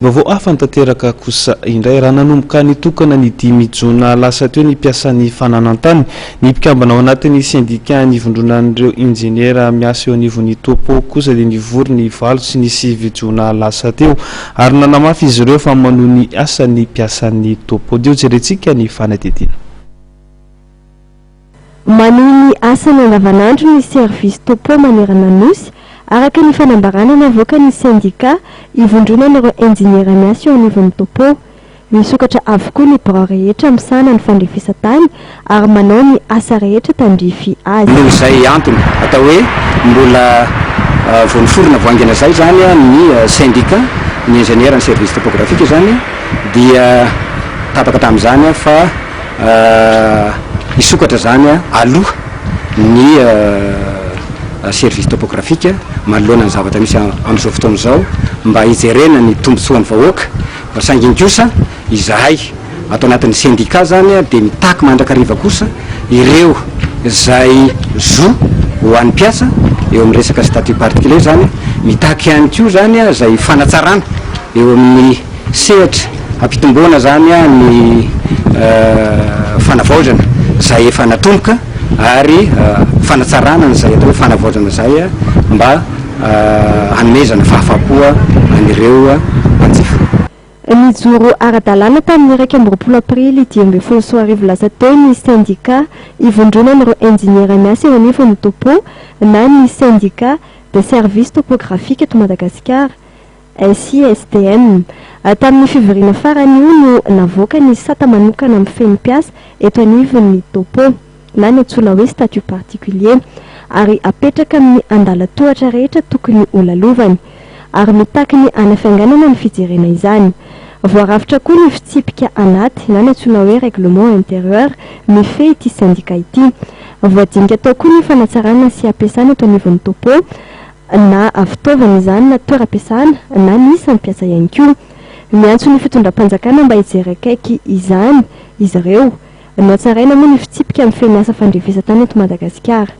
Vaovao hafa tanteraka kosa indray raha nanomboka nitokana ny 10 jona lasa teo ny piasan'ny fananantany ny mpikambana ao anatin'ny syndicat nivondronan'ireo injiniera miasa eo anivon'ny topo kosa dia nivory ny 8 sy ny 9 jona lasa teo ary nanamafy izy ireo fa manohy ny asan'ny piasan'ny topo dio jerentsika ny fanadidina. Manohy ny asany andavanandro ny service topo manerana nosy araka ny fanambarana navoaka ny syndicat ivondronan'ireo injiniera miasa eo anivon'ny topo misokatra avokoa ny birao rehetra misana ny fandrefesatany ary manao ny asa rehetra tandrify azy. Noho izay antony atao hoe mbola voaniforona voangina zay zany ny syndicat ny ingénieur ny service topographique zany dia tapaka tamin'izany fa isokatra zany aloha ny service topographique manoloana ny zavatra misy amin'izao fotoana izao mba hijerena ny tombontsoan'ny vahoaka fa saingy kosa izahay atao anatin'ny syndicat zany dia mitaky mandrakariva kosa ireo zay zo ho an'ny piasa eo amin'ny resaka statut particulier zany mitaky ihany koa zany zay fanatsarana eo amin'ny sehatra ampitomboana zany ny fanavaozana zay efa natomboka ary fanatsarana zay atao fanavaozana zay mba hanomezana fahafapoa anireo mpanjifa. Nijoro ara-dalàna tamin'ny 1 aprily 2024 lasa teo ny syndicat ivondronan'ireo injiniera miasa eo anivon'ny topo na ny syndicat de service topographique eto Madagasikara SISTM. Tamin'ny fivoriana farany io no navoaka ny sata manokana amin'ny feno piasa eto anivon'ny topo na ny antsoina hoe statut particulier ary apetraka amin'ny andalatohatra rehetra tokony olalovany ary mitaky ny anafianganana ny fijerena izany. Voarafitra koa ny fitsipika anaty na ny antsoina hoe règlement intérieur mifehy ity syndicat ity. Voadinika tao koa ny fanatsarana sy ampiasana eto anivon'ny topo na fitaovana izany na toeram-piasana na ny isan'ny mpiasa ihany koa. Miantso ny fitondram-panjakana mba hijerekaiky izany izy ireo. Natsaraina moa ny fitsipika amin'ny feniasa fandrefesatany eto Madagasikara.